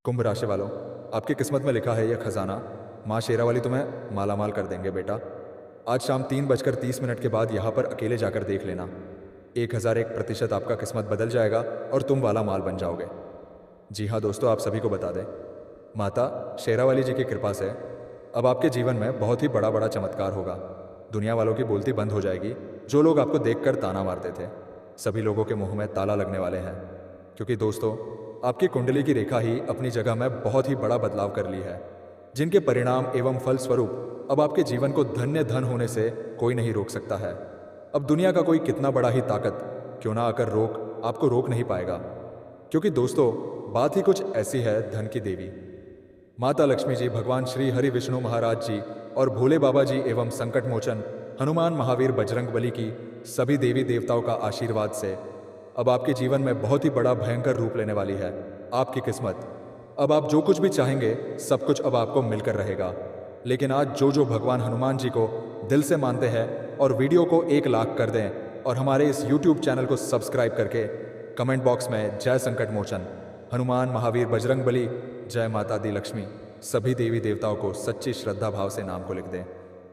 कुंभ राशि वालों, आपकी किस्मत में लिखा है यह खजाना माँ शेरावाली तुम्हें मालामाल कर देंगे बेटा। आज शाम 3:30 के बाद यहाँ पर अकेले जाकर देख लेना। 1001% आपका किस्मत बदल जाएगा और तुम वाला माल बन जाओगे। जी हाँ दोस्तों, आप सभी को बता दें, माता शेरावाली जी की कृपा से अब आपके जीवन में बहुत ही बड़ा बड़ा चमत्कार होगा। दुनिया वालों की बोलती बंद हो जाएगी। जो लोग आपको देखकर ताना मारते थे, सभी लोगों के मुंह में ताला लगने वाले हैं, क्योंकि दोस्तों आपकी कुंडली की रेखा ही अपनी जगह में बहुत ही बड़ा बदलाव कर ली है, जिनके परिणाम एवं फल स्वरूप अब आपके जीवन को धन्य धन होने से कोई नहीं रोक सकता है। अब दुनिया का कोई कितना बड़ा ही ताकत क्यों ना आकर आपको रोक नहीं पाएगा, क्योंकि दोस्तों बात ही कुछ ऐसी है धन की देवी माता लक्ष्मी जी, भगवान श्री हरि विष्णु महाराज जी और भोले बाबा जी एवं संकट मोचन हनुमान महावीर बजरंग बली की सभी देवी देवताओं का आशीर्वाद से अब आपके जीवन में बहुत ही बड़ा भयंकर रूप लेने वाली है आपकी किस्मत। अब आप जो कुछ भी चाहेंगे सब कुछ अब आपको मिलकर रहेगा। लेकिन आज जो भगवान हनुमान जी को दिल से मानते हैं और वीडियो को 1 लाख कर दें और हमारे इस YouTube चैनल को सब्सक्राइब करके कमेंट बॉक्स में जय संकट मोचन हनुमान महावीर बजरंग बली, जय माता दी लक्ष्मी सभी देवी देवताओं को सच्ची श्रद्धा भाव से नाम को लिख दें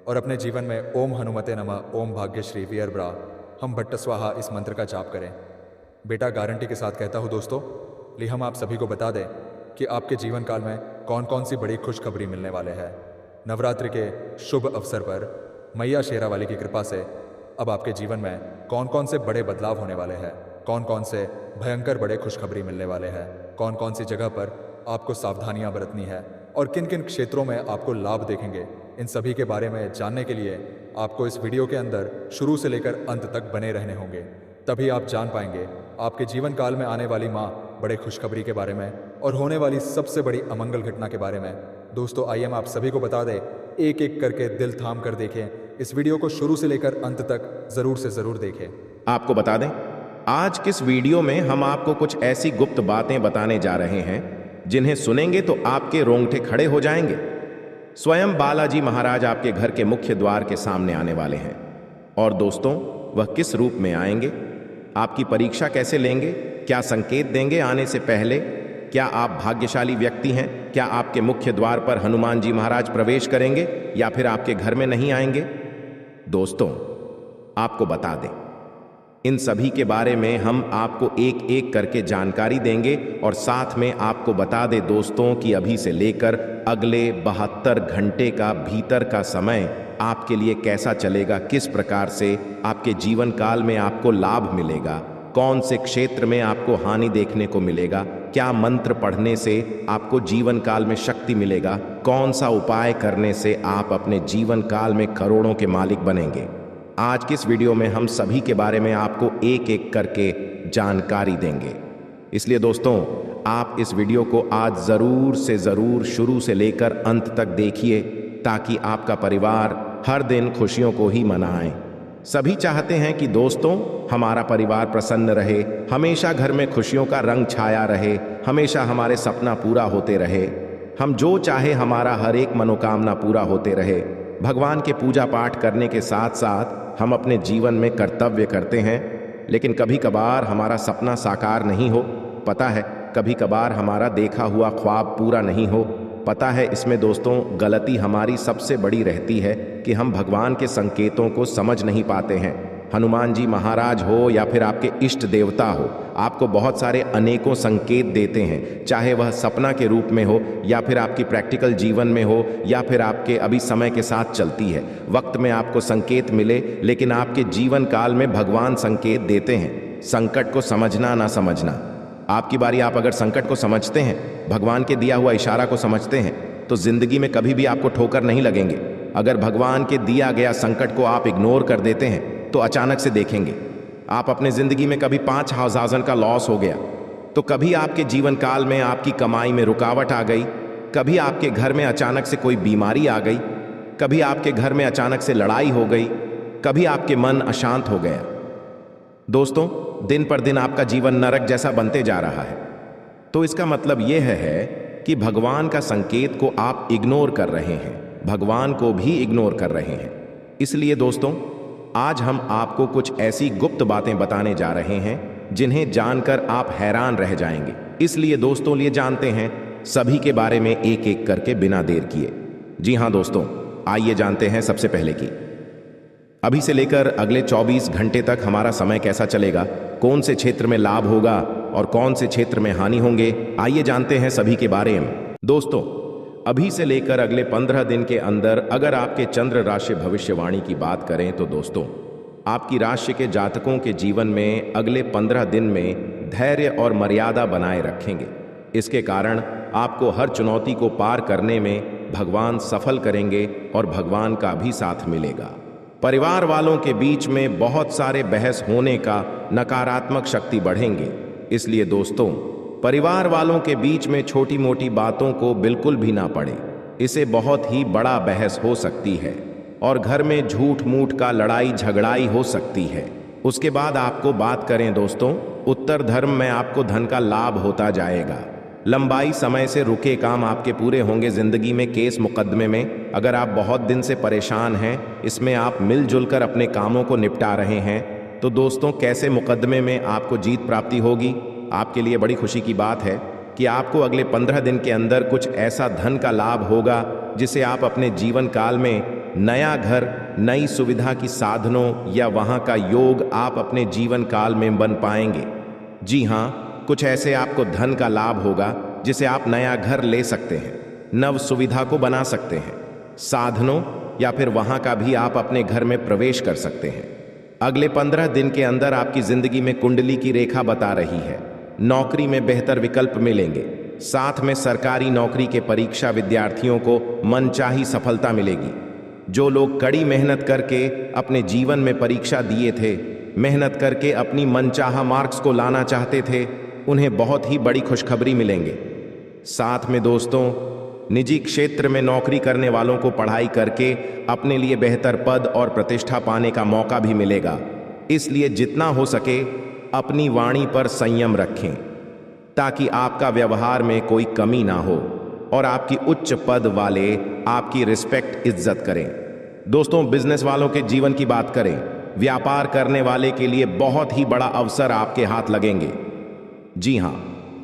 और अपने जीवन में ओम हनुमते नमः, ओम भाग्यश्री वीरब्रा हम भट्ट स्वाहा इस मंत्र का जाप करें। बेटा गारंटी के साथ कहता हूँ दोस्तों, लिए हम आप सभी को बता दें कि आपके जीवन काल में कौन कौन सी बड़ी खुशखबरी मिलने वाले हैं। नवरात्रि के शुभ अवसर पर मैया शेरावाली की कृपा से अब आपके जीवन में कौन कौन से बड़े बदलाव होने वाले हैं, कौन कौन से भयंकर बड़े खुशखबरी मिलने वाले हैं, कौन कौन सी जगह पर आपको सावधानियां बरतनी है और किन किन क्षेत्रों में आपको लाभ देखेंगे, इन सभी के बारे में जानने के लिए आपको इस वीडियो के अंदर शुरू से लेकर अंत तक बने रहने होंगे। तभी आप जान पाएंगे आपके जीवन काल में आने वाली माँ बड़े खुशखबरी के बारे में और होने वाली सबसे बड़ी अमंगल घटना के बारे में। दोस्तों आइए हम आप सभी को बता दें, एक एक करके दिल थाम कर देखें, इस वीडियो को शुरू से लेकर अंत तक जरूर से जरूर देखें। आपको बता दें, आज किस वीडियो में हम आपको कुछ ऐसी गुप्त बातें बताने जा रहे हैं जिन्हें सुनेंगे तो आपके रोंगटे खड़े हो जाएंगे। स्वयं बालाजी महाराज आपके घर के मुख्य द्वार के सामने आने वाले हैं। और दोस्तों वह किस रूप में आएंगे, आपकी परीक्षा कैसे लेंगे, क्या संकेत देंगे आने से पहले, क्या आप भाग्यशाली व्यक्ति हैं, क्या आपके मुख्य द्वार पर हनुमान जी महाराज प्रवेश करेंगे या फिर आपके घर में नहीं आएंगे। दोस्तों आपको बता दें, इन सभी के बारे में हम आपको एक एक करके जानकारी देंगे और साथ में आपको बता दें दोस्तों कि अभी से लेकर अगले 72 घंटे का भीतर का समय आपके लिए कैसा चलेगा, किस प्रकार से आपके जीवन काल में आपको लाभ मिलेगा, कौन से क्षेत्र में आपको हानि देखने को मिलेगा, क्या मंत्र पढ़ने से आपको जीवन काल में शक्ति मिलेगा, कौन सा उपाय करने से आप अपने जीवन काल में करोड़ों के मालिक बनेंगे। आज की इस वीडियो में हम सभी के बारे में आपको एक एक करके जानकारी देंगे। इसलिए दोस्तों आप इस वीडियो को आज जरूर से जरूर शुरू से लेकर अंत तक देखिए, ताकि आपका परिवार हर दिन खुशियों को ही मनाए। सभी चाहते हैं कि दोस्तों हमारा परिवार प्रसन्न रहे, हमेशा घर में खुशियों का रंग छाया रहे, हमेशा हमारे सपना पूरा होते रहे, हम जो चाहे हमारा हर एक मनोकामना पूरा होते रहे। भगवान के पूजा पाठ करने के साथ साथ हम अपने जीवन में कर्तव्य करते हैं, लेकिन कभी कभार हमारा सपना साकार नहीं हो, पता है, कभी कभार हमारा देखा हुआ ख्वाब पूरा नहीं हो, पता है। इसमें दोस्तों गलती हमारी सबसे बड़ी रहती है कि हम भगवान के संकेतों को समझ नहीं पाते हैं। हनुमान जी महाराज हो या फिर आपके इष्ट देवता हो, आपको बहुत सारे अनेकों संकेत देते हैं, चाहे वह सपना के रूप में हो या फिर आपकी प्रैक्टिकल जीवन में हो या फिर आपके अभी समय के साथ चलती है वक्त में आपको संकेत मिले, लेकिन आपके जीवन काल में भगवान संकेत देते हैं। संकट को समझना ना समझना, आपकी बारी। आप अगर संकट को समझते हैं, भगवान के दिया हुआ इशारा को समझते हैं, तो जिंदगी में कभी भी आपको ठोकर नहीं लगेंगे। अगर भगवान के दिया गया संकट को आप इग्नोर कर देते हैं तो अचानक से देखेंगे आप अपने जिंदगी में कभी 5,000 का लॉस हो गया, तो कभी आपके जीवन काल में आपकी कमाई में रुकावट आ गई, कभी आपके घर में अचानक से कोई बीमारी आ गई, कभी आपके घर में अचानक से लड़ाई हो गई, कभी आपके मन अशांत हो गया। दोस्तों दिन पर दिन आपका जीवन नरक जैसा बनते जा रहा है, तो इसका मतलब यह है कि भगवान का संकेत को आप इग्नोर कर रहे हैं, भगवान को भी इग्नोर कर रहे हैं। इसलिए दोस्तों आज हम आपको कुछ ऐसी गुप्त बातें बताने जा रहे हैं जिन्हें जानकर आप हैरान रह जाएंगे। इसलिए दोस्तों लिए जानते हैं सभी के बारे में एक एक करके बिना देर किए। जी हाँ दोस्तों, आइए जानते हैं सबसे पहले की अभी से लेकर अगले 24 घंटे तक हमारा समय कैसा चलेगा, कौन से क्षेत्र में लाभ होगा और कौन से क्षेत्र में हानि होंगे। आइए जानते हैं सभी के बारे में। दोस्तों, अभी से लेकर अगले 15 दिन के अंदर अगर आपके चंद्र राशि भविष्यवाणी की बात करें तो दोस्तों, आपकी राशि के जातकों के जीवन में अगले 15 दिन में धैर्य और मर्यादा बनाए रखेंगे। इसके कारण आपको हर चुनौती को पार करने में भगवान सफल करेंगे और भगवान का भी साथ मिलेगा। परिवार वालों के बीच में बहुत सारे बहस होने का नकारात्मक शक्ति बढ़ेंगे, इसलिए दोस्तों परिवार वालों के बीच में छोटी मोटी बातों को बिल्कुल भी ना पड़े, इसे बहुत ही बड़ा बहस हो सकती है और घर में झूठ मूठ का लड़ाई झगड़ाई हो सकती है। उसके बाद आपको बात करें दोस्तों, उत्तर धर्म में आपको धन का लाभ होता जाएगा। लंबाई समय से रुके काम आपके पूरे होंगे। जिंदगी में केस मुकदमे में अगर आप बहुत दिन से परेशान हैं, इसमें आप मिलजुल कर अपने कामों को निपटा रहे हैं, तो दोस्तों कैसे मुकदमे में आपको जीत प्राप्ति होगी। आपके लिए बड़ी खुशी की बात है कि आपको अगले 15 दिन के अंदर कुछ ऐसा धन का लाभ होगा जिसे आप अपने जीवन काल में नया घर, नई सुविधा की साधनों या वहां का योग आप अपने जीवन काल में बन पाएंगे। जी हाँ, कुछ ऐसे आपको धन का लाभ होगा जिसे आप नया घर ले सकते हैं, नव सुविधा को बना सकते हैं, साधनों या फिर वहां का भी आप अपने घर में प्रवेश कर सकते हैं। अगले 15 दिन के अंदर आपकी जिंदगी में कुंडली की रेखा बता रही है, नौकरी में बेहतर विकल्प मिलेंगे। साथ में सरकारी नौकरी के परीक्षा विद्यार्थियों को मनचाही सफलता मिलेगी। जो लोग कड़ी मेहनत करके अपने जीवन में परीक्षा दिए थे, मेहनत करके अपनी मनचाहा मार्क्स को लाना चाहते थे, उन्हें बहुत ही बड़ी खुशखबरी मिलेंगे। साथ में दोस्तों, निजी क्षेत्र में नौकरी करने वालों को पढ़ाई करके अपने लिए बेहतर पद और प्रतिष्ठा पाने का मौका भी मिलेगा। इसलिए जितना हो सके अपनी वाणी पर संयम रखें ताकि आपका व्यवहार में कोई कमी ना हो और आपकी उच्च पद वाले आपकी रिस्पेक्ट इज्जत करें। दोस्तों, बिजनेस वालों के जीवन की बात करें, व्यापार करने वाले के लिए बहुत ही बड़ा अवसर आपके हाथ लगेंगे। जी हाँ,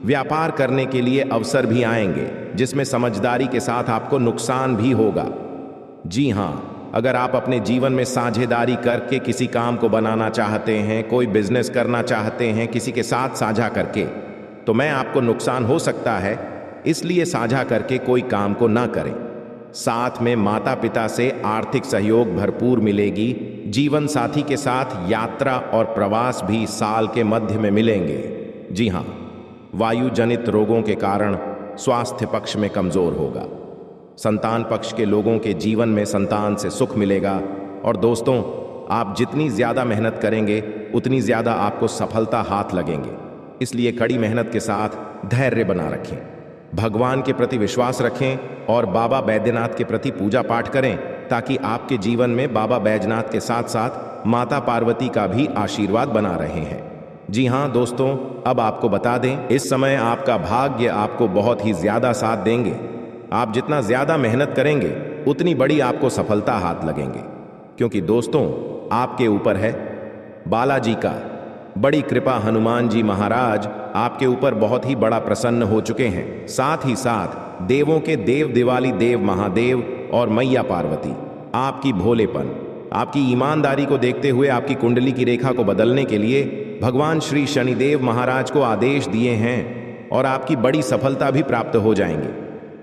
व्यापार करने के लिए अवसर भी आएंगे जिसमें समझदारी के साथ आपको नुकसान भी होगा। जी हाँ, अगर आप अपने जीवन में साझेदारी करके किसी काम को बनाना चाहते हैं, कोई बिजनेस करना चाहते हैं किसी के साथ साझा करके, तो मैं आपको नुकसान हो सकता है, इसलिए साझा करके कोई काम को ना करें। साथ में माता पिता से आर्थिक सहयोग भरपूर मिलेगी। जीवन साथी के साथ यात्रा और प्रवास भी साल के मध्य में मिलेंगे। जी हाँ, वायु जनित रोगों के कारण स्वास्थ्य पक्ष में कमजोर होगा। संतान पक्ष के लोगों के जीवन में संतान से सुख मिलेगा। और दोस्तों, आप जितनी ज्यादा मेहनत करेंगे उतनी ज्यादा आपको सफलता हाथ लगेंगे। इसलिए कड़ी मेहनत के साथ धैर्य बना रखें, भगवान के प्रति विश्वास रखें और बाबा बैद्यनाथ के प्रति पूजा पाठ करें ताकि आपके जीवन में बाबा बैजनाथ के साथ साथ माता पार्वती का भी आशीर्वाद बना रहे हैं। जी हाँ दोस्तों, अब आपको बता दें, इस समय आपका भाग्य आपको बहुत ही ज्यादा साथ देंगे। आप जितना ज्यादा मेहनत करेंगे उतनी बड़ी आपको सफलता हाथ लगेंगे, क्योंकि दोस्तों आपके ऊपर है बालाजी का बड़ी कृपा। हनुमान जी महाराज आपके ऊपर बहुत ही बड़ा प्रसन्न हो चुके हैं। साथ ही साथ देवों के देव दिवाली देव महादेव और मैया पार्वती आपकी भोलेपन, आपकी ईमानदारी को देखते हुए आपकी कुंडली की रेखा को बदलने के लिए भगवान श्री शनिदेव महाराज को आदेश दिए हैं और आपकी बड़ी सफलता भी प्राप्त हो जाएंगे।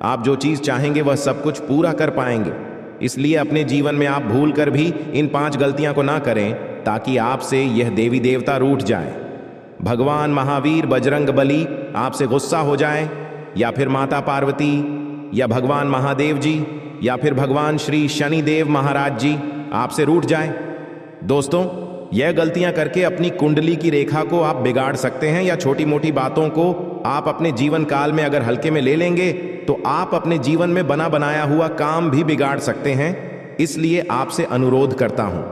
आप जो चीज चाहेंगे वह सब कुछ पूरा कर पाएंगे। इसलिए अपने जीवन में आप भूल कर भी इन 5 गलतियां को ना करें ताकि आपसे यह देवी देवता रूठ जाए, भगवान महावीर बजरंग बली आपसे गुस्सा हो जाए, या फिर माता पार्वती या भगवान महादेव जी या फिर भगवान श्री शनिदेव महाराज जी आपसे रूठ जाए। दोस्तों, यह गलतियां करके अपनी कुंडली की रेखा को आप बिगाड़ सकते हैं, या छोटी मोटी बातों को आप अपने जीवन काल में अगर हल्के में ले लेंगे तो आप अपने जीवन में बना बनाया हुआ काम भी बिगाड़ सकते हैं। इसलिए आपसे अनुरोध करता हूं,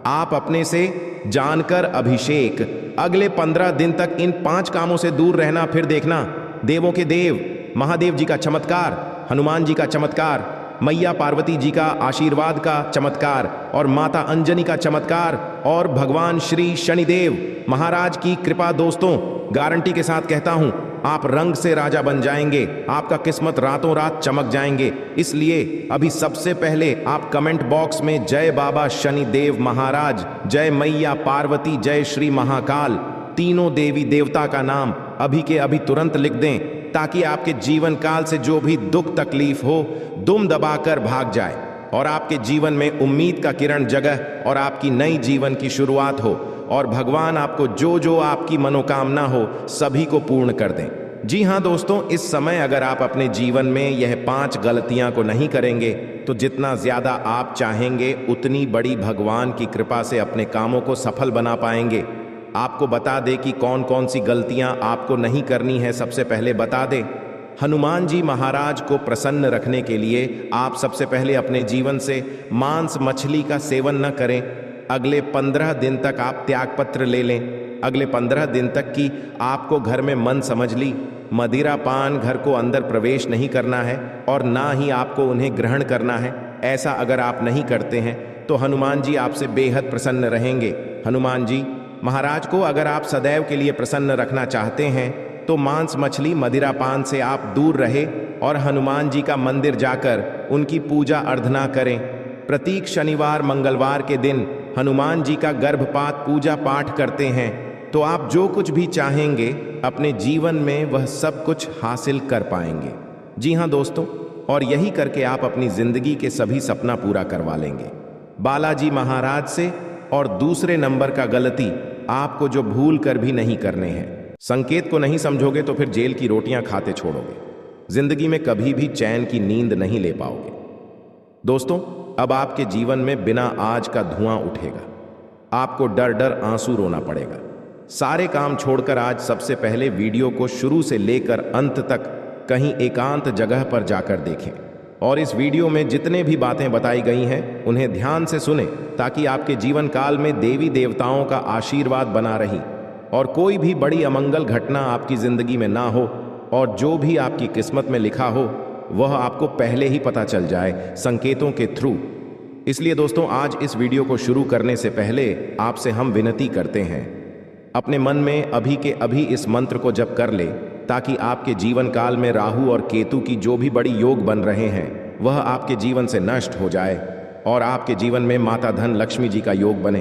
आप अपने से जानकर अभिषेक अगले 15 दिन तक इन 5 कामों से दूर रहना। फिर देखना देवों के देव महादेव जी का चमत्कार, हनुमान जी का चमत्कार, मैया पार्वती जी का आशीर्वाद का चमत्कार और माता अंजनी का चमत्कार और भगवान श्री शनिदेव महाराज की कृपा। दोस्तों, गारंटी के साथ कहता हूं, आप रंग से राजा बन जाएंगे, आपका किस्मत रातों रात चमक जाएंगे। इसलिए अभी सबसे पहले आप कमेंट बॉक्स में जय बाबा शनिदेव महाराज, जय मैया पार्वती, जय श्री महाकाल, तीनों देवी देवता का नाम अभी के अभी तुरंत लिख दें, ताकि आपके जीवन काल से जो भी दुख तकलीफ हो दुम दबाकर भाग जाए और आपके जीवन में उम्मीद का किरण जगह और आपकी नई जीवन की शुरुआत हो और भगवान आपको जो जो आपकी मनोकामना हो सभी को पूर्ण कर दें। जी हाँ दोस्तों, इस समय अगर आप अपने जीवन में यह 5 गलतियां को नहीं करेंगे तो जितना ज्यादा आप चाहेंगे उतनी बड़ी भगवान की कृपा से अपने कामों को सफल बना पाएंगे। आपको बता दे कि कौन कौन सी गलतियां आपको नहीं करनी है। सबसे पहले बता दे, हनुमान जी महाराज को प्रसन्न रखने के लिए आप सबसे पहले अपने जीवन से मांस मछली का सेवन न करें। अगले 15 दिन तक आप त्यागपत्र ले लें। अगले 15 दिन तक की आपको घर में मन समझ ली मदिरा पान घर को अंदर प्रवेश नहीं करना है और ना ही आपको उन्हें ग्रहण करना है। ऐसा अगर आप नहीं करते हैं तो हनुमान जी आपसे बेहद प्रसन्न रहेंगे। हनुमान जी महाराज को अगर आप सदैव के लिए प्रसन्न रखना चाहते हैं तो मांस मछली मदिरा पान से आप दूर रहे और हनुमान जी का मंदिर जाकर उनकी पूजा अर्चना करें। प्रत्येक शनिवार मंगलवार के दिन हनुमान जी का गर्भपात पूजा पाठ करते हैं तो आप जो कुछ भी चाहेंगे अपने जीवन में वह सब कुछ हासिल कर पाएंगे। जी हाँ दोस्तों, और यही करके आप अपनी जिंदगी के सभी सपना पूरा करवा लेंगे बालाजी महाराज से। और दूसरे नंबर का गलती आपको जो भूल कर भी नहीं करने हैं। संकेत को नहीं समझोगे तो फिर जेल की रोटियां खाते छोड़ोगे, जिंदगी में कभी भी चैन की नींद नहीं ले पाओगे। दोस्तों, अब आपके जीवन में बिना आज का धुआं उठेगा। आपको डर डर आंसू रोना पड़ेगा। सारे काम छोड़कर आज सबसे पहले वीडियो को शुरू से लेकर अंत तक कहीं एकांत जगह पर जाकर देखें और इस वीडियो में जितने भी बातें बताई गई हैं उन्हें ध्यान से सुने, ताकि आपके जीवन काल में देवी देवताओं का आशीर्वाद बना रही और कोई भी बड़ी अमंगल घटना आपकी जिंदगी में ना हो और जो भी आपकी किस्मत में लिखा हो वह आपको पहले ही पता चल जाए संकेतों के थ्रू। इसलिए दोस्तों, आज इस वीडियो को शुरू करने से पहले आपसे हम विनती करते हैं, अपने मन में अभी के अभी इस मंत्र को जप कर ले, ताकि आपके जीवन काल में राहु और केतु की जो भी बड़ी योग बन रहे हैं वह आपके जीवन से नष्ट हो जाए और आपके जीवन में माता धन लक्ष्मी जी का योग बने,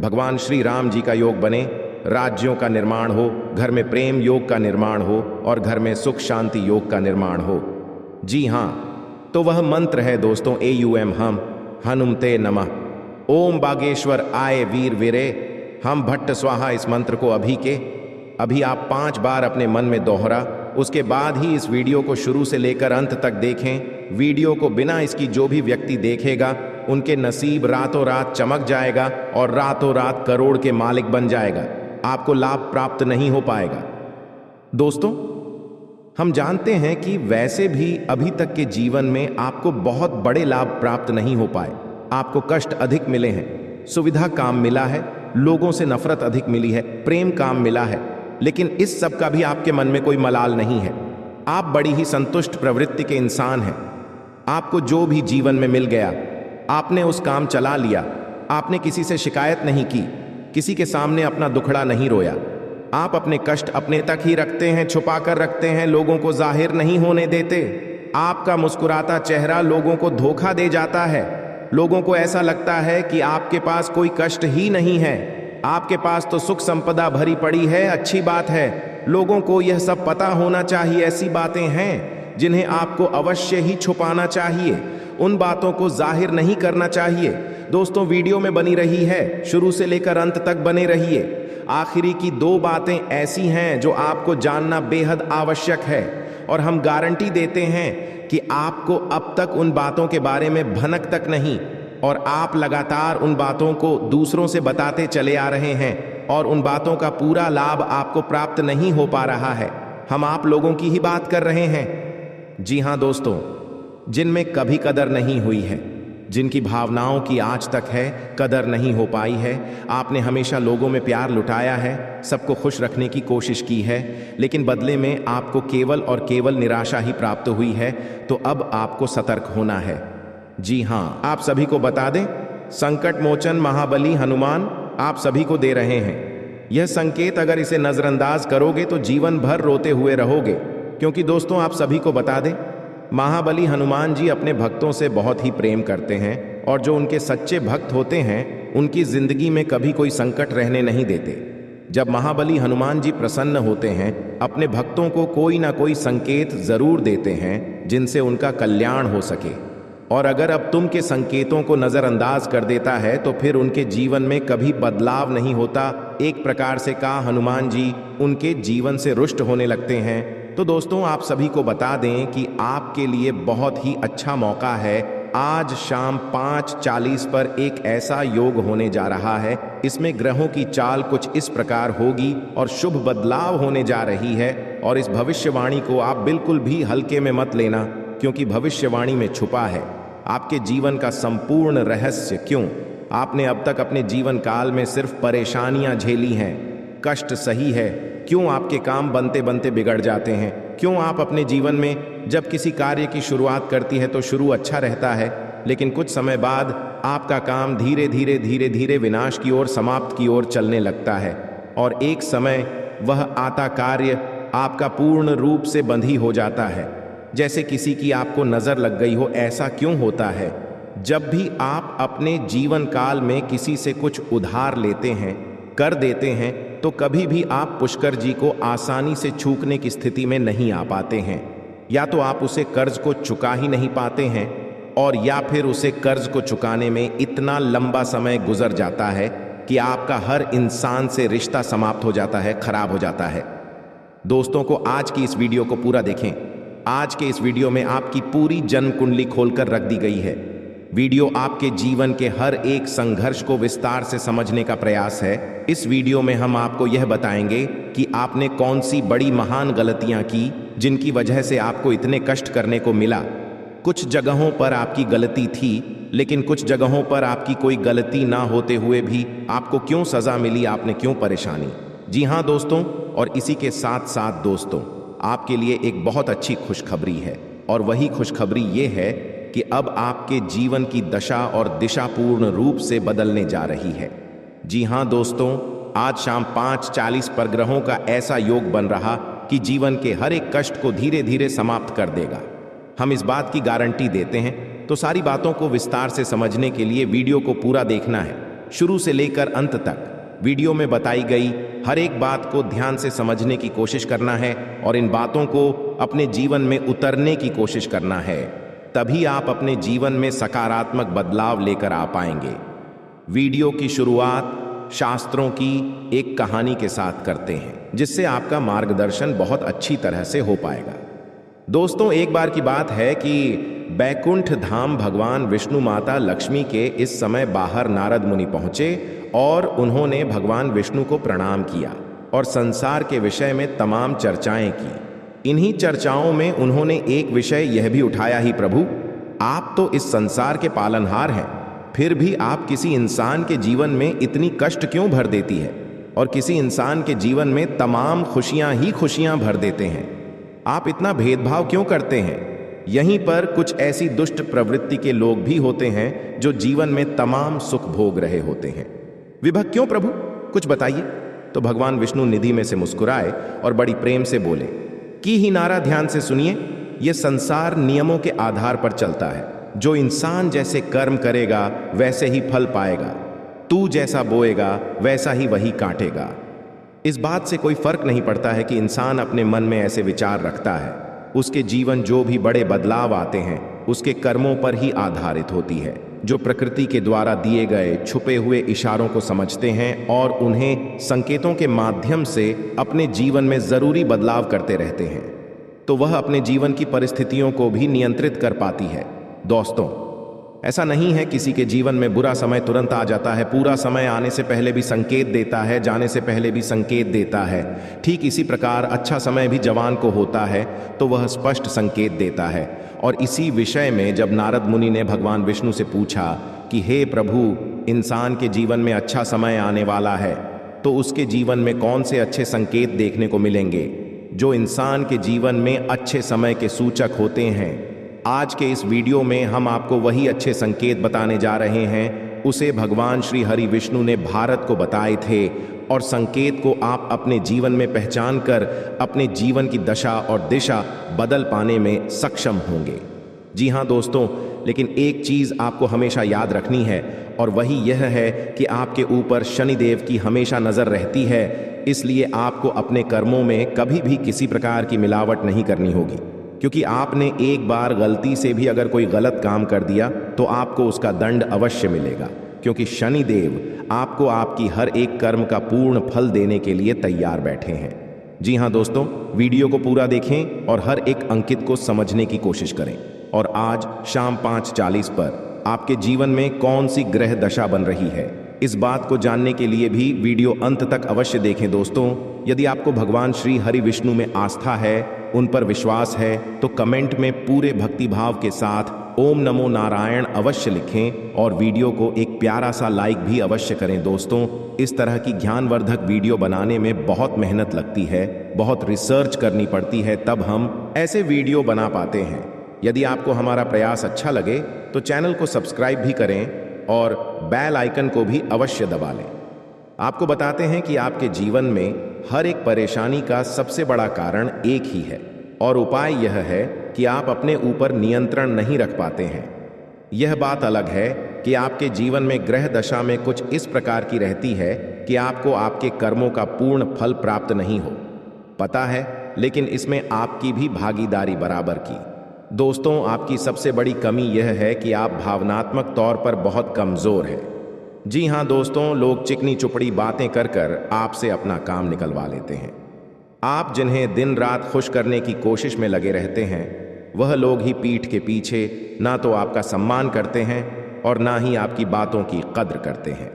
भगवान श्री राम जी का योग बने, राज्यों का निर्माण हो, घर में प्रेम योग का निर्माण हो और घर में सुख शांति योग का निर्माण हो। जी हाँ, तो वह मंत्र है दोस्तों AUM हम हनुमते नमः। ओम बागेश्वर आए वीर वीरे हम भट्ट स्वाहा। इस मंत्र को अभी आप 5 बार अपने मन में दोहरा, उसके बाद ही इस वीडियो को शुरू से लेकर अंत तक देखें। वीडियो को बिना इसकी जो भी व्यक्ति देखेगा उनके नसीब रातों रात चमक जाएगा और रातों रात करोड़ के मालिक बन जाएगा। आपको लाभ प्राप्त नहीं हो पाएगा। दोस्तों, हम जानते हैं कि वैसे भी अभी तक के जीवन में आपको बहुत बड़े लाभ प्राप्त नहीं हो पाए। आपको कष्ट अधिक मिले हैं, सुविधा काम मिला है, लोगों से नफरत अधिक मिली है, प्रेम काम मिला है, लेकिन इस सब का भी आपके मन में कोई मलाल नहीं है। आप बड़ी ही संतुष्ट प्रवृत्ति के इंसान हैं। आपको जो भी जीवन में मिल गया आपने उस काम चला लिया। आपने किसी से शिकायत नहीं की, किसी के सामने अपना दुखड़ा नहीं रोया। आप अपने कष्ट अपने तक ही रखते हैं, छुपा कर रखते हैं, लोगों को जाहिर नहीं होने देते। आपका मुस्कुराता चेहरा लोगों को धोखा दे जाता है। लोगों को ऐसा लगता है कि आपके पास कोई कष्ट ही नहीं है, आपके पास तो सुख संपदा भरी पड़ी है। अच्छी बात है, लोगों को यह सब पता होना चाहिए। ऐसी बातें हैं जिन्हें आपको अवश्य ही छुपाना चाहिए, उन बातों को जाहिर नहीं करना चाहिए। दोस्तों, वीडियो में बनी रही है, शुरू से लेकर अंत तक बने रहिए। आखिरी की 2 बातें ऐसी हैं जो आपको जानना बेहद आवश्यक है और हम गारंटी देते हैं कि आपको अब तक उन बातों के बारे में भनक तक नहीं, और आप लगातार उन बातों को दूसरों से बताते चले आ रहे हैं और उन बातों का पूरा लाभ आपको प्राप्त नहीं हो पा रहा है। हम आप लोगों की ही बात कर रहे हैं। जी हाँ दोस्तों, जिनमें कभी कदर नहीं हुई है, जिनकी भावनाओं की आज तक है कदर नहीं हो पाई है। आपने हमेशा लोगों में प्यार लुटाया है, सबको खुश रखने की कोशिश की है, लेकिन बदले में आपको केवल और केवल निराशा ही प्राप्त हुई है। तो अब आपको सतर्क होना है। जी हाँ, आप सभी को बता दें, संकट मोचन महाबली हनुमान आप सभी को दे रहे हैं। यह संकेत अगर इसे नजरअंदाज करोगे तो जीवन भर रोते हुए रहोगे। क्योंकि दोस्तों, आप सभी को बता दें, महाबली हनुमान जी अपने भक्तों से बहुत ही प्रेम करते हैं और जो उनके सच्चे भक्त होते हैं उनकी जिंदगी में कभी कोई संकट रहने नहीं देते। जब महाबली हनुमान जी प्रसन्न होते हैं, अपने भक्तों को कोई ना कोई संकेत जरूर देते हैं जिनसे उनका कल्याण हो सके। और अगर अब तुम के संकेतों को नजरअंदाज कर देता है तो फिर उनके जीवन में कभी बदलाव नहीं होता। एक प्रकार से कहा, हनुमान जी उनके जीवन से रुष्ट होने लगते हैं। तो दोस्तों, आप सभी को बता दें कि आपके लिए बहुत ही अच्छा मौका है। आज शाम 5:40 पर एक ऐसा योग होने जा रहा है। इसमें ग्रहों की चाल कुछ इस प्रकार होगी और शुभ बदलाव होने जा रही है। और इस भविष्यवाणी को आप बिल्कुल भी हल्के में मत लेना, क्योंकि भविष्यवाणी में छुपा है आपके जीवन का संपूर्ण रहस्य। क्यों आपने अब तक अपने जीवन काल में सिर्फ परेशानियां झेली हैं, कष्ट सही है, क्यों आपके काम बनते बनते बिगड़ जाते हैं, क्यों आप अपने जीवन में जब किसी कार्य की शुरुआत करती है तो शुरू अच्छा रहता है, लेकिन कुछ समय बाद आपका काम धीरे धीरे विनाश की ओर, समाप्त की ओर चलने लगता है। और एक समय वह आता कार्य आपका पूर्ण रूप से बंद ही हो जाता है, जैसे किसी की आपको नजर लग गई हो। ऐसा क्यों होता है? जब भी आप अपने जीवन काल में किसी से कुछ उधार लेते हैं, कर देते हैं, तो कभी भी आप पुष्कर जी को आसानी से चूकने की स्थिति में नहीं आ पाते हैं। या तो आप उसे कर्ज को चुका ही नहीं पाते हैं, और या फिर उसे कर्ज को चुकाने में इतना लंबा समय गुजर जाता है कि आपका हर इंसान से रिश्ता समाप्त हो जाता है, खराब हो जाता है। दोस्तों को आज की इस वीडियो को पूरा देखें। आज के इस वीडियो में आपकी पूरी जन्म कुंडली खोलकर रख दी गई है। वीडियो आपके जीवन के हर एक संघर्ष को विस्तार से समझने का प्रयास है। इस वीडियो में हम आपको यह बताएंगे कि आपने कौन सी बड़ी महान गलतियां की जिनकी वजह से आपको इतने कष्ट करने को मिला। कुछ जगहों पर आपकी गलती थी, लेकिन कुछ जगहों पर आपकी कोई गलती ना होते हुए भी आपको क्यों सजा मिली, आपने क्यों परेशानी। जी हाँ दोस्तों, और इसी के साथ साथ दोस्तों, आपके लिए एक बहुत अच्छी खुशखबरी है। और वही खुशखबरी ये है कि अब आपके जीवन की दशा और दिशा पूर्ण रूप से बदलने जा रही है। जी हाँ दोस्तों, आज शाम 5:40 पर ग्रहों का ऐसा योग बन रहा कि जीवन के हर एक कष्ट को धीरे धीरे समाप्त कर देगा। हम इस बात की गारंटी देते हैं। तो सारी बातों को विस्तार से समझने के लिए वीडियो को पूरा देखना है, शुरू से लेकर अंत तक। वीडियो में बताई गई हर एक बात को ध्यान से समझने की कोशिश करना है और इन बातों को अपने जीवन में उतरने की कोशिश करना है। तभी आप अपने जीवन में सकारात्मक बदलाव लेकर आ पाएंगे। वीडियो की शुरुआत शास्त्रों की एक कहानी के साथ करते हैं, जिससे आपका मार्गदर्शन बहुत अच्छी तरह से हो पाएगा। दोस्तों, एक बार की बात है कि बैकुंठ धाम भगवान विष्णु माता लक्ष्मी के इस समय बाहर नारद मुनि पहुंचे और उन्होंने भगवान विष्णु को प्रणाम किया और संसार के विषय में तमाम चर्चाएं की। इन्हीं चर्चाओं में उन्होंने एक विषय यह भी उठाया, ही प्रभु, आप तो इस संसार के पालनहार हैं, फिर भी आप किसी इंसान के जीवन में इतनी कष्ट क्यों भर देती है और किसी इंसान के जीवन में तमाम खुशियां ही खुशियां भर देते हैं। आप इतना भेदभाव क्यों करते हैं? यहीं पर कुछ ऐसी दुष्ट प्रवृत्ति के लोग भी होते हैं जो जीवन में तमाम सुख भोग रहे होते हैं। विभक्त क्यों प्रभु, कुछ बताइए। तो भगवान विष्णु निधि में से मुस्कुराए और बड़ी प्रेम से बोले कि ही नारा, ध्यान से सुनिए। यह संसार नियमों के आधार पर चलता है। जो इंसान जैसे कर्म करेगा वैसे ही फल पाएगा। तू जैसा बोएगा वैसा ही वही काटेगा। इस बात से कोई फर्क नहीं पड़ता है कि इंसान अपने मन में ऐसे विचार रखता है। उसके जीवन जो भी बड़े बदलाव आते हैं उसके कर्मों पर ही आधारित होती है, जो प्रकृति के द्वारा दिए गए छुपे हुए इशारों को समझते हैं और उन्हें संकेतों के माध्यम से अपने जीवन में जरूरी बदलाव करते रहते हैं, तो वह अपने जीवन की परिस्थितियों को भी नियंत्रित कर पाती है। दोस्तों, ऐसा नहीं है किसी के जीवन में बुरा समय तुरंत आ जाता है। पूरा समय आने से पहले भी संकेत देता है, जाने से पहले भी संकेत देता है। ठीक इसी प्रकार अच्छा समय भी जवान को होता है तो वह स्पष्ट संकेत देता है। और इसी विषय में जब नारद मुनि ने भगवान विष्णु से पूछा कि हे प्रभु, इंसान के जीवन में अच्छा समय आने वाला है, तो उसके जीवन में कौन से अच्छे संकेत देखने को मिलेंगे जो इंसान के जीवन में अच्छे समय के सूचक होते हैं। आज के इस वीडियो में हम आपको वही अच्छे संकेत बताने जा रहे हैं। उसे भगवान श्री हरि विष्णु ने भारत को बताए थे और संकेत को आप अपने जीवन में पहचान कर अपने जीवन की दशा और दिशा बदल पाने में सक्षम होंगे। जी हाँ दोस्तों, लेकिन एक चीज आपको हमेशा याद रखनी है और वही यह है कि आपके ऊपर शनिदेव की हमेशा नजर रहती है, इसलिए आपको अपने कर्मों में कभी भी किसी प्रकार की मिलावट नहीं करनी होगी, क्योंकि आपने एक बार गलती से भी अगर कोई गलत काम कर दिया तो आपको उसका दंड अवश्य मिलेगा, क्योंकि शनिदेव आपको आपकी हर एक कर्म का पूर्ण फल देने के लिए तैयार बैठे हैं। जी हाँ दोस्तों, वीडियो को पूरा देखें और हर एक अंकित को समझने की कोशिश करें। और आज शाम 5:40 पर आपके जीवन में कौन सी ग्रह दशा बन रही है, इस बात को जानने के लिए भी वीडियो अंत तक अवश्य देखें दोस्तों। यदि आपको भगवान श्री हरि विष्णु में आस्था है, उन पर विश्वास है, तो कमेंट में पूरे भक्ति भाव के साथ ओम नमो नारायण अवश्य लिखें और वीडियो को एक प्यारा सा लाइक भी अवश्य करें दोस्तों। इस तरह की ज्ञानवर्धक वीडियो बनाने में बहुत मेहनत लगती है, बहुत रिसर्च करनी पड़ती है, तब हम ऐसे वीडियो बना पाते हैं। यदि आपको हमारा प्रयास अच्छा लगे तो चैनल को सब्सक्राइब भी करें और बेल आइकन को भी अवश्य दबा लें। आपको बताते हैं कि आपके जीवन में हर एक परेशानी का सबसे बड़ा कारण एक ही है और उपाय यह है कि आप अपने ऊपर नियंत्रण नहीं रख पाते हैं। यह बात अलग है कि आपके जीवन में ग्रह दशा में कुछ इस प्रकार की रहती है कि आपको आपके कर्मों का पूर्ण फल प्राप्त नहीं हो पता है, लेकिन इसमें आपकी भी भागीदारी बराबर की। दोस्तों, आपकी सबसे बड़ी कमी यह है कि आप भावनात्मक तौर पर बहुत कमजोर हैं। जी हाँ दोस्तों, लोग चिकनी चुपड़ी बातें कर कर आपसे अपना काम निकलवा लेते हैं। आप जिन्हें दिन रात खुश करने की कोशिश में लगे रहते हैं, वह लोग ही पीठ के पीछे ना तो आपका सम्मान करते हैं और ना ही आपकी बातों की कद्र करते हैं।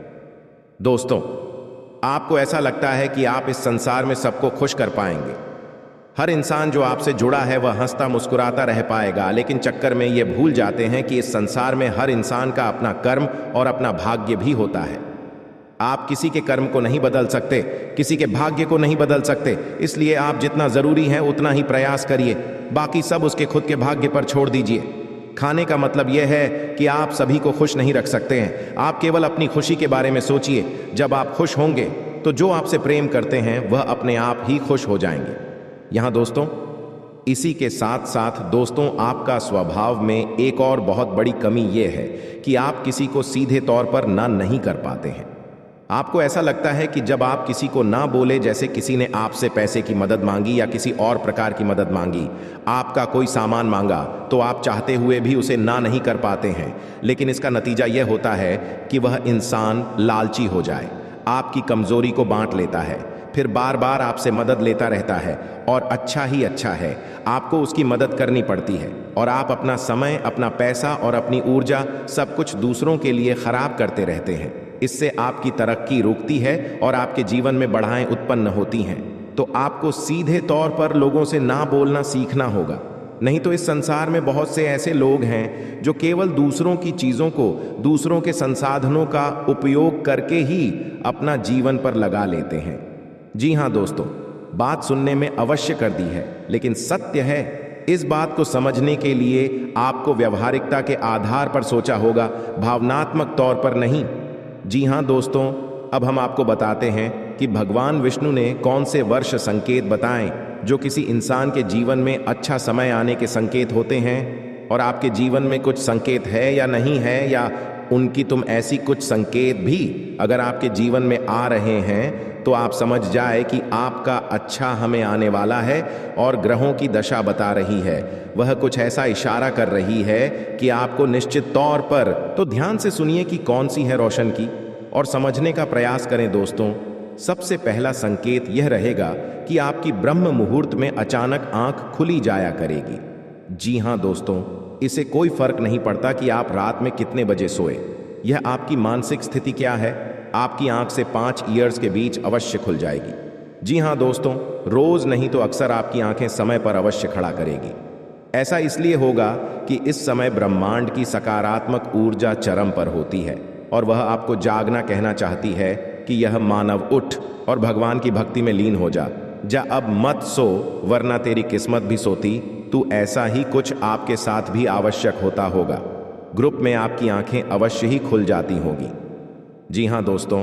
दोस्तों, आपको ऐसा लगता है कि आप इस संसार में सबको खुश कर पाएंगे, हर इंसान जो आपसे जुड़ा है वह हंसता मुस्कुराता रह पाएगा, लेकिन चक्कर में ये भूल जाते हैं कि इस संसार में हर इंसान का अपना कर्म और अपना भाग्य भी होता है। आप किसी के कर्म को नहीं बदल सकते, किसी के भाग्य को नहीं बदल सकते, इसलिए आप जितना जरूरी है उतना ही प्रयास करिए, बाकी सब उसके खुद के भाग्य पर छोड़ दीजिए। खाने का मतलब यह है कि आप सभी को खुश नहीं रख सकते हैं, आप केवल अपनी खुशी के बारे में सोचिए। जब आप खुश होंगे तो जो आपसे प्रेम करते हैं वह अपने आप ही खुश हो जाएंगे। यहाँ दोस्तों, इसी के साथ साथ दोस्तों, आपका स्वभाव में एक और बहुत बड़ी कमी यह है कि आप किसी को सीधे तौर पर ना नहीं कर पाते हैं। आपको ऐसा लगता है कि जब आप किसी को ना बोले, जैसे किसी ने आपसे पैसे की मदद मांगी या किसी और प्रकार की मदद मांगी, आपका कोई सामान मांगा, तो आप चाहते हुए भी उसे ना नहीं कर पाते हैं, लेकिन इसका नतीजा यह होता है कि वह इंसान लालची हो जाए, आपकी कमजोरी को बांट लेता है, फिर बार बार आपसे मदद लेता रहता है और अच्छा ही अच्छा है, आपको उसकी मदद करनी पड़ती है और आप अपना समय, अपना पैसा और अपनी ऊर्जा सब कुछ दूसरों के लिए खराब करते रहते हैं। इससे आपकी तरक्की रुकती है और आपके जीवन में बाधाएं उत्पन्न होती हैं। तो आपको सीधे तौर पर लोगों से ना बोलना सीखना होगा, नहीं तो इस संसार में बहुत से ऐसे लोग हैं जो केवल दूसरों की चीजों को, दूसरों के संसाधनों का उपयोग करके ही अपना जीवन पर लगा लेते हैं। जी हाँ दोस्तों, बात सुनने में अवश्य कर दी है, लेकिन सत्य है। इस बात को समझने के लिए आपको व्यवहारिकता के आधार पर सोचा होगा, भावनात्मक तौर पर नहीं। जी हाँ दोस्तों, अब हम आपको बताते हैं कि भगवान विष्णु ने कौन से वर्ष संकेत बताएं जो किसी इंसान के जीवन में अच्छा समय आने के संकेत होते हैं, और आपके जीवन में कुछ संकेत है या नहीं है, या उनकी तुम ऐसी कुछ संकेत भी अगर आपके जीवन में आ रहे हैं तो आप समझ जाए कि आपका अच्छा हमें आने वाला है और ग्रहों की दशा बता रही है, वह कुछ ऐसा इशारा कर रही है कि आपको निश्चित तौर पर। तो ध्यान से सुनिए कि कौन सी है रोशन की, और समझने का प्रयास करें दोस्तों। सबसे पहला संकेत यह रहेगा कि आपकी ब्रह्म मुहूर्त में अचानक आंख खुली जाया करेगी। जी हाँ दोस्तों, इसे कोई फर्क नहीं पड़ता कि आप रात में कितने बजे सोए, यह आपकी मानसिक स्थिति क्या है, आपकी आंख से 5 ईयर्स के बीच अवश्य खुल जाएगी। जी हाँ दोस्तों, रोज नहीं तो अक्सर आपकी आंखें समय पर अवश्य खड़ा करेगी। ऐसा इसलिए होगा कि इस समय ब्रह्मांड की सकारात्मक ऊर्जा चरम पर होती है और वह आपको जागना कहना चाहती है कि यह मानव उठ और भगवान की भक्ति में लीन हो जा। अब मत सो, वरना तेरी किस्मत भी सोती। तो ऐसा ही कुछ आपके साथ भी आवश्यक होता होगा। ग्रुप में आपकी आंखें अवश्य ही खुल जाती होंगी। जी हाँ दोस्तों,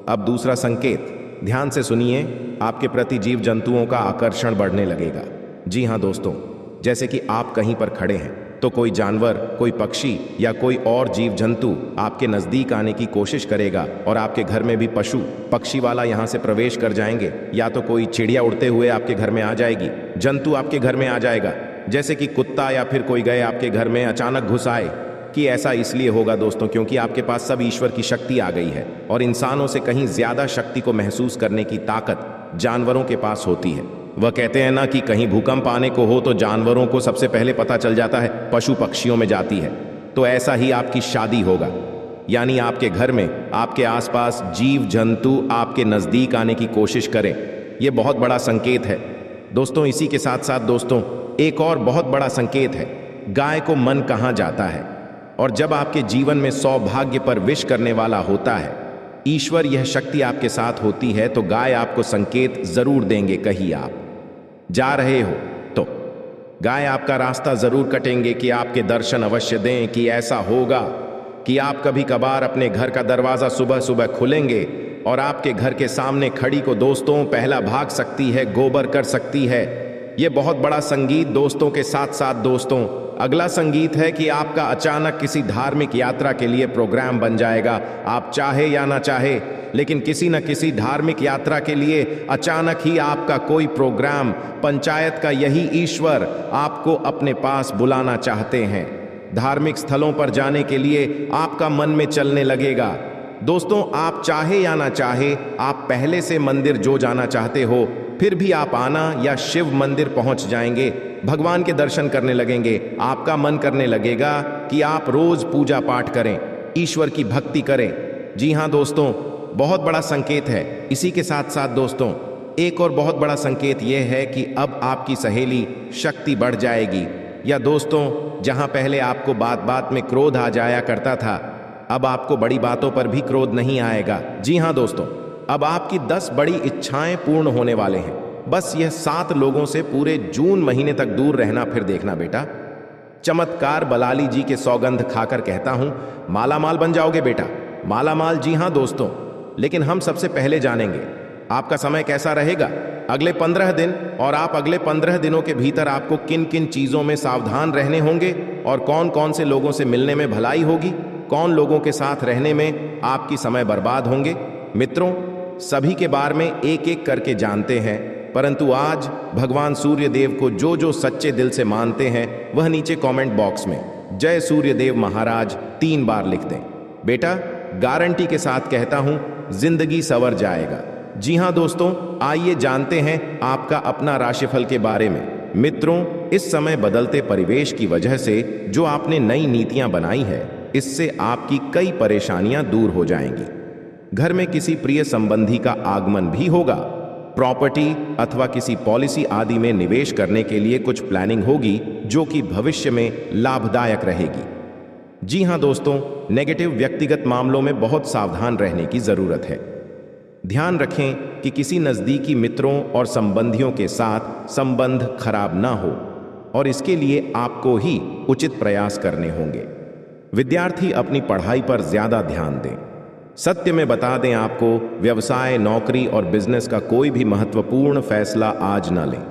अब दूसरा संकेत, ध्यान से सुनिए, आपके प्रति जीव जंतुओं का आकर्षण बढ़ने लगेगा। जी हाँ दोस्तों, जैसे कि आप कहीं पर खड़े हैं तो कोई जानवर, कोई पक्षी या कोई और जीव जंतु आपके नजदीक आने की कोशिश करेगा और आपके घर में भी पशु पक्षी वाला यहां से प्रवेश कर जाएंगे, या तो कोई चिड़िया उड़ते हुए आपके घर में आ जाएगी, जंतु आपके घर में आ जाएगा, जैसे कि कुत्ता या फिर कोई गए आपके घर में अचानक घुस आए। कि ऐसा इसलिए होगा दोस्तों क्योंकि आपके पास सब ईश्वर की शक्ति आ गई है और इंसानों से कहीं ज्यादा शक्ति को महसूस करने की ताकत जानवरों के पास होती है। वह कहते हैं ना कि कहीं भूकंप आने को हो तो जानवरों को सबसे पहले पता चल जाता है, पशु पक्षियों में जाती है। तो ऐसा ही आपकी शादी होगा, यानी आपके घर में आपके आसपास जीव जंतु आपके नजदीक आने की कोशिश करें। यह बहुत बड़ा संकेत है दोस्तों। इसी के साथ साथ दोस्तों एक और बहुत बड़ा संकेत है, गाय को मन कहाँ जाता है। और जब आपके जीवन में सौभाग्य पर विश करने वाला होता है, ईश्वर यह शक्ति आपके साथ होती है, तो गाय आपको संकेत जरूर देंगे। कहीं आप जा रहे हो तो गाय आपका रास्ता जरूर कटेंगे कि आपके दर्शन अवश्य दें। कि ऐसा होगा कि आप कभी कभार अपने घर का दरवाजा सुबह सुबह खुलेंगे और आपके घर के सामने खड़ी को दोस्तों पहला भाग सकती है, गोबर कर सकती है। यह बहुत बड़ा संगीत दोस्तों के साथ साथ दोस्तों अगला संगीत है कि आपका अचानक किसी धार्मिक यात्रा के लिए प्रोग्राम बन जाएगा। आप चाहे या ना चाहे, लेकिन किसी न किसी धार्मिक यात्रा के लिए अचानक ही आपका कोई प्रोग्राम, पंचायत का यही ईश्वर आपको अपने पास बुलाना चाहते हैं। धार्मिक स्थलों पर जाने के लिए आपका मन में चलने लगेगा। दोस्तों आप चाहे या ना चाहे, आप पहले से मंदिर जो जाना चाहते हो, फिर भी आप आना या शिव मंदिर पहुंच जाएंगे, भगवान के दर्शन करने लगेंगे। आपका मन करने लगेगा कि आप रोज पूजा पाठ करें, ईश्वर की भक्ति करें। जी हाँ दोस्तों, बहुत बड़ा संकेत है। इसी के साथ साथ दोस्तों एक और बहुत बड़ा संकेत यह है कि अब आपकी सहेली शक्ति बढ़ जाएगी। या दोस्तों जहां पहले आपको बात बात में क्रोध आ जाया करता था, अब आपको बड़ी बातों पर भी क्रोध नहीं आएगा। जी हाँ दोस्तों, अब आपकी 10 बड़ी इच्छाएं पूर्ण होने वाले हैं। बस यह 7 लोगों से पूरे जून महीने तक दूर रहना, फिर देखना बेटा। चमत्कार बलाली जी के सौगंध खाकर कहता हूं, मालामाल बन जाओगे बेटा, मालामाल। जी हां दोस्तों, लेकिन हम सबसे पहले जानेंगे आपका समय कैसा रहेगा अगले 15 दिन, और आप अगले 15 दिनों के भीतर आपको किन किन चीजों में सावधान रहने होंगे और कौन कौन से लोगों से मिलने में भलाई होगी, कौन लोगों के साथ रहने में आपकी समय बर्बाद होंगे। मित्रों सभी के बारे में एक एक करके जानते हैं, परंतु आज भगवान सूर्य देव को जो जो सच्चे दिल से मानते हैं वह नीचे कमेंट बॉक्स में जय सूर्य देव महाराज 3 बार लिख दें। बेटा गारंटी के साथ कहता हूं, जिंदगी संवर जाएगा। जी हां दोस्तों, आइए जानते हैं आपका अपना राशिफल के बारे में। मित्रों इस समय बदलते परिवेश की वजह से जो आपने नई नीतियां बनाई है, इससे आपकी कई परेशानियां दूर हो जाएंगी। घर में किसी प्रिय संबंधी का आगमन भी होगा। प्रॉपर्टी अथवा किसी पॉलिसी आदि में निवेश करने के लिए कुछ प्लानिंग होगी जो कि भविष्य में लाभदायक रहेगी। जी हां दोस्तों, नेगेटिव व्यक्तिगत मामलों में बहुत सावधान रहने की जरूरत है। ध्यान रखें कि किसी नजदीकी मित्रों और संबंधियों के साथ संबंध खराब ना हो, और इसके लिए आपको ही उचित प्रयास करने होंगे। विद्यार्थी अपनी पढ़ाई पर ज्यादा ध्यान दें। सत्य में बता दें आपको, व्यवसाय, नौकरी और बिजनेस का कोई भी महत्वपूर्ण फैसला आज न लें।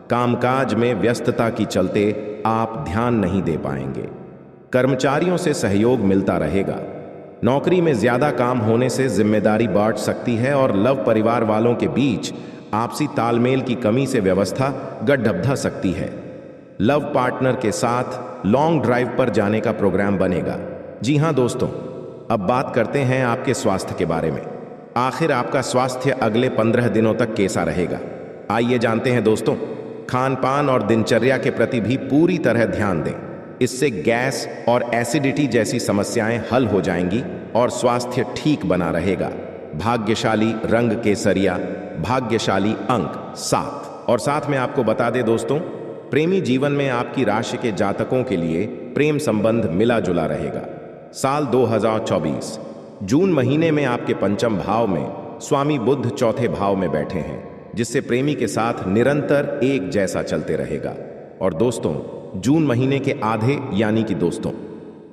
कामकाज में व्यस्तता की चलते आप ध्यान नहीं दे पाएंगे। कर्मचारियों से सहयोग मिलता रहेगा। नौकरी में ज्यादा काम होने से जिम्मेदारी बढ़ सकती है और लव परिवार वालों के बीच आपसी तालमेल की कमी से व्यवस्था गड्ढबधा सकती है। लव पार्टनर के साथ लॉन्ग ड्राइव पर जाने का प्रोग्राम बनेगा। जी हां दोस्तों, अब बात करते हैं आपके स्वास्थ्य के बारे में। आखिर आपका स्वास्थ्य अगले 15 दिनों तक कैसा रहेगा, आइए जानते हैं दोस्तों। खान पान और दिनचर्या के प्रति भी पूरी तरह ध्यान दें। इससे गैस और एसिडिटी जैसी समस्याएं हल हो जाएंगी और स्वास्थ्य ठीक बना रहेगा। भाग्यशाली रंग केसरिया, भाग्यशाली अंक 7। और साथ में आपको बता दें दोस्तों, प्रेमी जीवन में आपकी राशि के जातकों के लिए प्रेम संबंध मिला जुला रहेगा। साल 2024 जून महीने में आपके पंचम भाव में स्वामी बुध चौथे भाव में बैठे हैं, जिससे प्रेमी के साथ निरंतर एक जैसा चलते रहेगा। और दोस्तों जून महीने के आधे यानी कि दोस्तों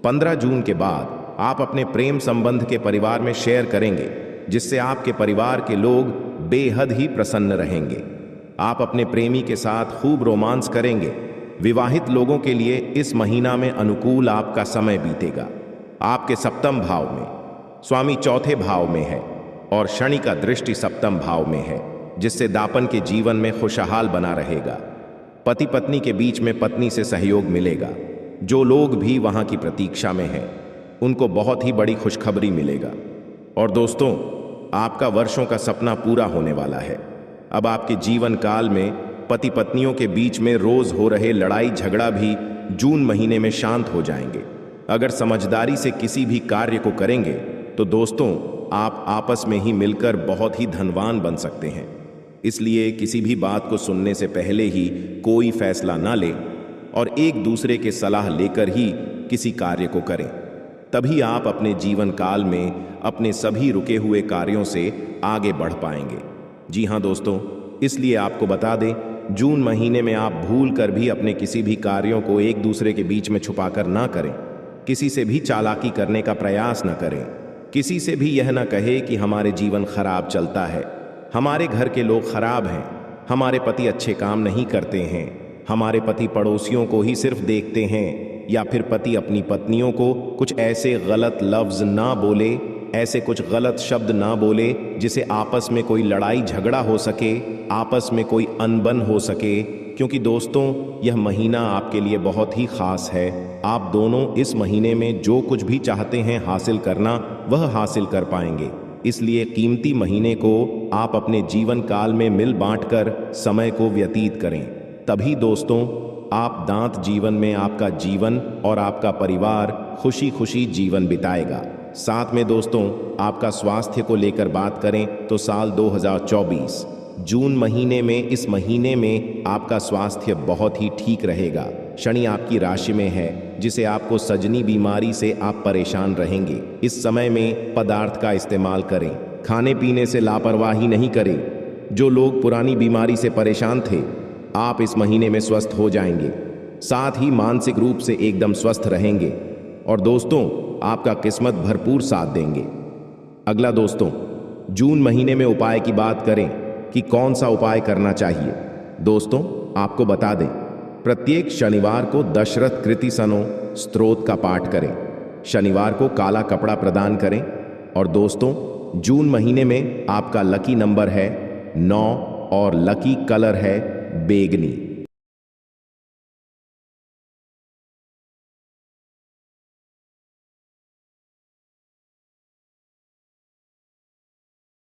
15 जून के बाद आप अपने प्रेम संबंध के परिवार में शेयर करेंगे, जिससे आपके परिवार के लोग बेहद ही प्रसन्न रहेंगे। आप अपने प्रेमी के साथ खूब रोमांस करेंगे। विवाहित लोगों के लिए इस महीना में अनुकूल आपका समय बीतेगा। आपके सप्तम भाव में स्वामी चौथे भाव में है और शनि का दृष्टि सप्तम भाव में है, जिससे दापन के जीवन में खुशहाल बना रहेगा। पति पत्नी के बीच में पत्नी से सहयोग मिलेगा। जो लोग भी वहां की प्रतीक्षा में हैं, उनको बहुत ही बड़ी खुशखबरी मिलेगा। और दोस्तों, आपका वर्षों का सपना पूरा होने वाला है। अब आपके जीवन काल में पति पत्नियों के बीच में रोज हो रहे लड़ाई झगड़ा भी जून महीने में शांत हो जाएंगे। अगर समझदारी से किसी भी कार्य को करेंगे तो दोस्तों, आप आपस में ही मिलकर बहुत ही धनवान बन सकते हैं। इसलिए किसी भी बात को सुनने से पहले ही कोई फैसला ना लें और एक दूसरे के सलाह लेकर ही किसी कार्य को करें। तभी आप अपने जीवन काल में अपने सभी रुके हुए कार्यों से आगे बढ़ पाएंगे। जी हाँ दोस्तों, इसलिए आपको बता दें, जून महीने में आप भूल कर भी अपने किसी भी कार्यों को एक दूसरे के बीच में छुपाकर ना करें। किसी से भी चालाकी करने का प्रयास न करें। किसी से भी यह ना कहे कि हमारे जीवन खराब चलता है, हमारे घर के लोग खराब हैं, हमारे पति अच्छे काम नहीं करते हैं, हमारे पति पड़ोसियों को ही सिर्फ देखते हैं, या फिर पति अपनी पत्नियों को कुछ ऐसे गलत लफ्ज ना बोले, ऐसे कुछ गलत शब्द ना बोले जिसे आपस में कोई लड़ाई झगड़ा हो सके, आपस में कोई अनबन हो सके। क्योंकि दोस्तों, यह महीना आपके लिए बहुत ही खास है। आप दोनों इस महीने में जो कुछ भी चाहते हैं हासिल करना, वह हासिल कर पाएंगे। इसलिए कीमती महीने को आप अपने जीवन काल में मिल बांटकर समय को व्यतीत करें। तभी दोस्तों, आप दांत जीवन में आपका जीवन और आपका परिवार खुशी खुशी जीवन बिताएगा। साथ में दोस्तों, आपका स्वास्थ्य को लेकर बात करें तो साल 2024 जून महीने में, इस महीने में आपका स्वास्थ्य बहुत ही ठीक रहेगा। शनि आपकी राशि में है, जिसे आपको सजनी बीमारी से आप परेशान रहेंगे। इस समय में पदार्थ का इस्तेमाल करें, खाने पीने से लापरवाही नहीं करें। जो लोग पुरानी बीमारी से परेशान थे, आप इस महीने में स्वस्थ हो जाएंगे। साथ ही मानसिक रूप से एकदम स्वस्थ रहेंगे। और दोस्तों, आपका किस्मत भरपूर साथ देंगे। अगला दोस्तों, जून महीने में उपाय की बात करें कि कौन सा उपाय करना चाहिए। दोस्तों, आपको बता दें, प्रत्येक शनिवार को दशरथ कृति सनो स्तोत्र का पाठ करें। शनिवार को काला कपड़ा प्रदान करें। और दोस्तों, जून महीने में आपका लकी नंबर है 9 और लकी कलर है बैगनी।